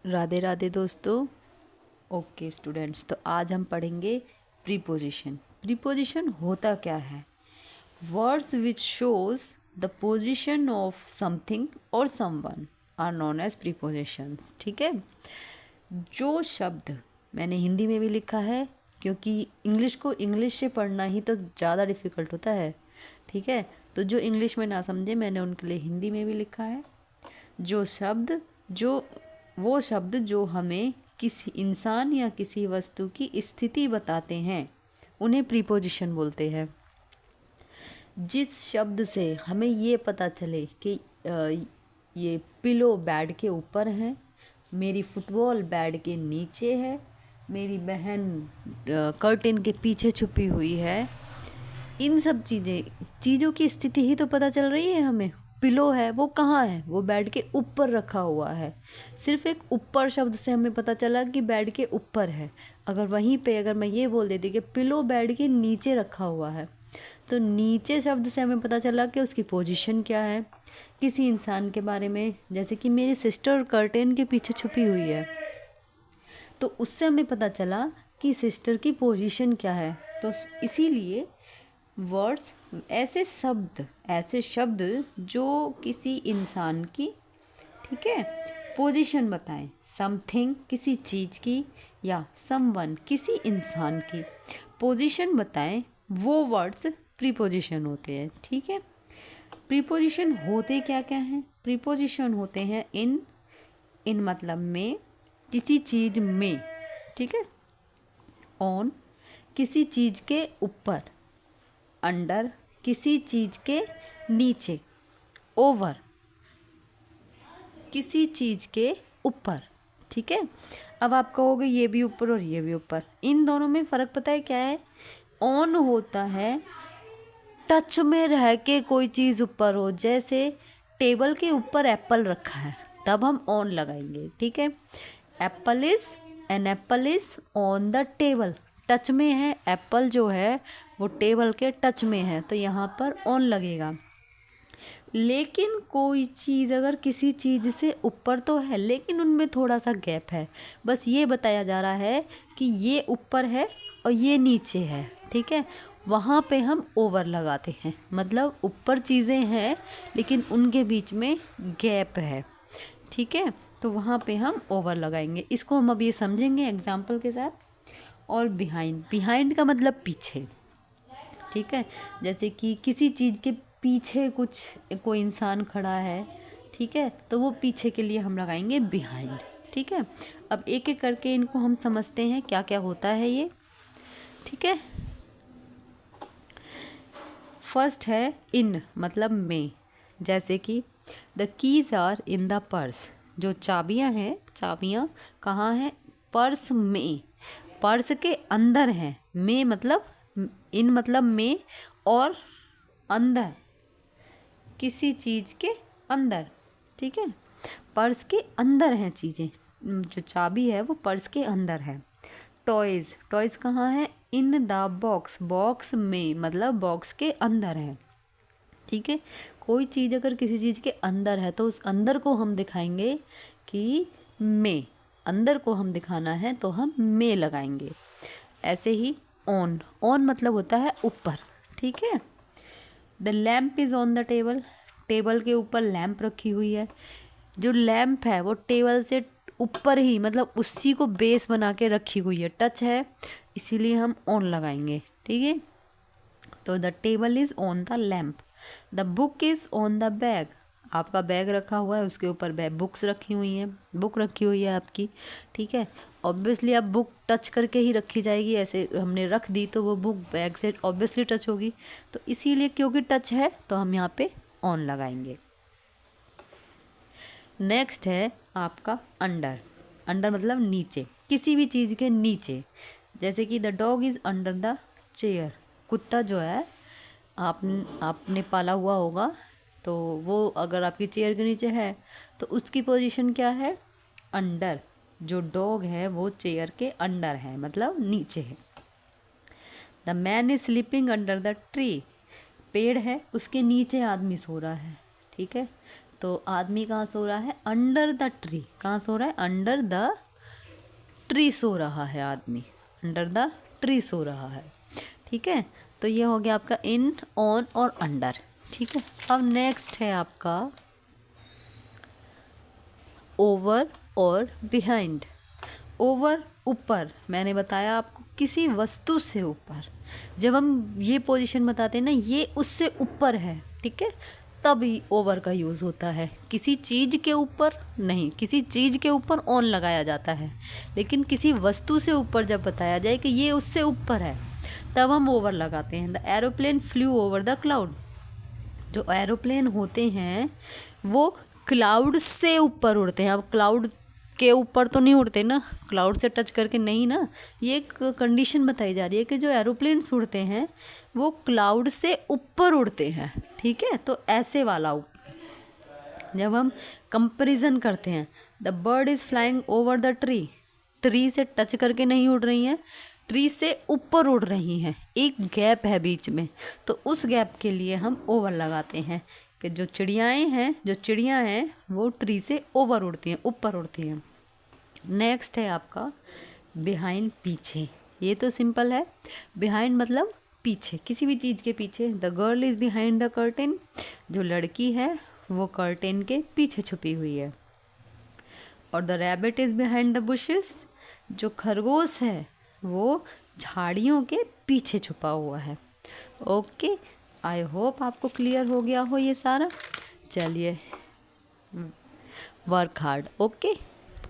राधे राधे दोस्तों। Okay students, तो आज हम पढ़ेंगे प्रीपोजिशन। प्रीपोजिशन होता क्या है? Words which shows the position of something और someone are known as prepositions. ठीक है, जो शब्द मैंने हिंदी में भी लिखा है क्योंकि इंग्लिश को इंग्लिश से पढ़ना ही तो ज़्यादा डिफ़िकल्ट होता है। ठीक है, तो जो इंग्लिश में ना समझे मैंने उनके लिए हिंदी में भी लिखा है। वो शब्द जो हमें किसी इंसान या किसी वस्तु की स्थिति बताते हैं उन्हें प्रीपोजिशन बोलते हैं। जिस शब्द से हमें ये पता चले कि ये पिलो बेड के ऊपर है, मेरी फुटबॉल बेड के नीचे है, मेरी बहन कर्टेन के पीछे छुपी हुई है, इन सब चीज़ों की स्थिति ही तो पता चल रही है हमें। पिलो है वो कहाँ है? वो बेड के ऊपर रखा हुआ है। सिर्फ एक ऊपर शब्द से हमें पता चला कि बेड के ऊपर है। अगर मैं ये बोल देती कि पिलो बेड के नीचे रखा हुआ है, तो नीचे शब्द से हमें पता चला कि उसकी पोजीशन क्या है। किसी इंसान के बारे में, जैसे कि मेरी सिस्टर कर्टेन के पीछे छुपी हुई है, तो उससे हमें पता चला कि सिस्टर की पोजीशन क्या है। तो इसीलिए वर्ड्स ऐसे शब्द जो किसी इंसान की, ठीक है, पोजीशन बताएं, समथिंग किसी चीज़ की या समवन किसी इंसान की पोजीशन बताएं, वो वर्ड्स प्रीपोजिशन होते हैं। ठीक है, प्रीपोजिशन होते क्या क्या हैं? प्रीपोजिशन होते हैं इन मतलब में, किसी चीज़ में, ठीक है, ऑन किसी चीज़ के ऊपर, अंडर किसी चीज़ के नीचे, ओवर किसी चीज़ के ऊपर। ठीक है, अब आप कहोगे ये भी ऊपर और ये भी ऊपर, इन दोनों में फ़र्क पता है क्या है? ऑन होता है टच में रह के कोई चीज़ ऊपर हो, जैसे टेबल के ऊपर एप्पल रखा है तब हम ऑन लगाएंगे। ठीक है, an apple is on the table, touch में है, एप्पल जो है वो टेबल के टच में है, तो यहाँ पर ऑन लगेगा। लेकिन कोई चीज़ अगर किसी चीज़ से ऊपर तो है लेकिन उनमें थोड़ा सा गैप है, बस ये बताया जा रहा है कि ये ऊपर है और ये नीचे है, ठीक है, वहाँ पे हम ओवर लगाते हैं। मतलब ऊपर चीज़ें हैं लेकिन उनके बीच में गैप है, ठीक है, तो वहाँ पे हम ओवर लगाएंगे। इसको हम अब ये समझेंगे एग्जाम्पल के साथ। और बिहाइंड का मतलब पीछे, ठीक है, जैसे कि किसी चीज़ के पीछे कोई इंसान खड़ा है, ठीक है, तो वो पीछे के लिए हम लगाएंगे बिहाइंड। ठीक है, अब एक एक करके इनको हम समझते हैं क्या क्या होता है ये। ठीक है, फर्स्ट है इन मतलब में, जैसे कि the keys are in the purse, जो चाबियां हैं, चाबियां कहाँ हैं? पर्स में, पर्स के अंदर हैं। में मतलब इन मतलब में, और अंदर किसी चीज़ के अंदर, ठीक है, पर्स के अंदर हैं चीज़ें, जो चाबी है वो पर्स के अंदर है। टॉयज़ कहाँ है? इन द बॉक्स, बॉक्स में मतलब बॉक्स के अंदर है। ठीक है, कोई चीज़ अगर किसी चीज़ के अंदर है तो उस अंदर को हम दिखाएंगे कि में, अंदर को हम दिखाना है तो हम में लगाएंगे। ऐसे ही ऑन मतलब होता है ऊपर। ठीक है, the lamp is on the table, table के ऊपर लैम्प रखी हुई है। जो लैम्प है वो टेबल से ऊपर ही, मतलब उसी को बेस बना के रखी हुई है, टच है, इसीलिए हम ऑन लगाएंगे। ठीक है, तो the table is on the lamp, the book is on the bag, आपका बैग रखा हुआ है उसके ऊपर बुक्स रखी हुई हैं, बुक रखी हुई है आपकी। ठीक है, ऑब्वियसली अब बुक टच करके ही रखी जाएगी, ऐसे हमने रख दी तो वो बुक बैग से ऑब्वियसली टच होगी, तो इसीलिए क्योंकि टच है तो हम यहाँ पे ऑन लगाएंगे। नेक्स्ट है आपका अंडर, अंडर मतलब नीचे, किसी भी चीज़ के नीचे, जैसे कि the dog is under the chair, कुत्ता जो है आपने पाला हुआ होगा, तो वो अगर आपकी चेयर के नीचे है तो उसकी पोजीशन क्या है? अंडर। जो डॉग है वो चेयर के अंडर है, मतलब नीचे है। The man is sleeping under the tree, पेड़ है उसके नीचे आदमी सो रहा है। ठीक है, तो आदमी कहाँ सो रहा है? Under the tree. कहाँ सो रहा है? अंडर द ट्री सो रहा है आदमी, अंडर द ट्री सो रहा है। ठीक है, तो ये हो गया आपका इन, ऑन और अंडर। ठीक है, अब नेक्स्ट है आपका ओवर और बिहाइंड। ओवर ऊपर, मैंने बताया आपको किसी वस्तु से ऊपर। जब हम ये पोजीशन बताते हैं ना, ये उससे ऊपर है, ठीक है, तभी ओवर का यूज़ होता है। किसी चीज़ के ऊपर नहीं, किसी चीज़ के ऊपर ऑन लगाया जाता है, लेकिन किसी वस्तु से ऊपर जब बताया जाए कि ये उससे ऊपर है, तब हम ओवर लगाते हैं। The aeroplane flu over the cloud. जो एरोप्लेन होते हैं वो क्लाउड से ऊपर उड़ते हैं। अब क्लाउड के ऊपर तो नहीं उड़ते ना, क्लाउड से टच करके नहीं ना। ये एक कंडीशन बताई जा रही है कि जो एरोप्लेन्स उड़ते हैं वो क्लाउड से ऊपर उड़ते हैं। ठीक है, तो ऐसे वाला जब हम कंपैरिजन करते हैं, the bird is flying over the tree, tree से टच करके नहीं उड़ रही हैं, ट्री से ऊपर उड़ रही हैं, एक गैप है बीच में, तो उस गैप के लिए हम ओवर लगाते हैं कि जो चिड़ियाँ हैं वो ट्री से ओवर उड़ती हैं, ऊपर उड़ती हैं। नेक्स्ट है आपका बिहाइंड, पीछे। ये तो सिंपल है, बिहाइंड मतलब पीछे, किसी भी चीज़ के पीछे। The girl is behind the curtain, जो लड़की है वो कर्टेन के पीछे छुपी हुई है। और the rabbit is behind the bushes, जो खरगोश है वो झाड़ियों के पीछे छुपा हुआ है। ओके, आई होप आपको क्लियर हो गया हो ये सारा। चलिए, वर्क हार्ड। ओके।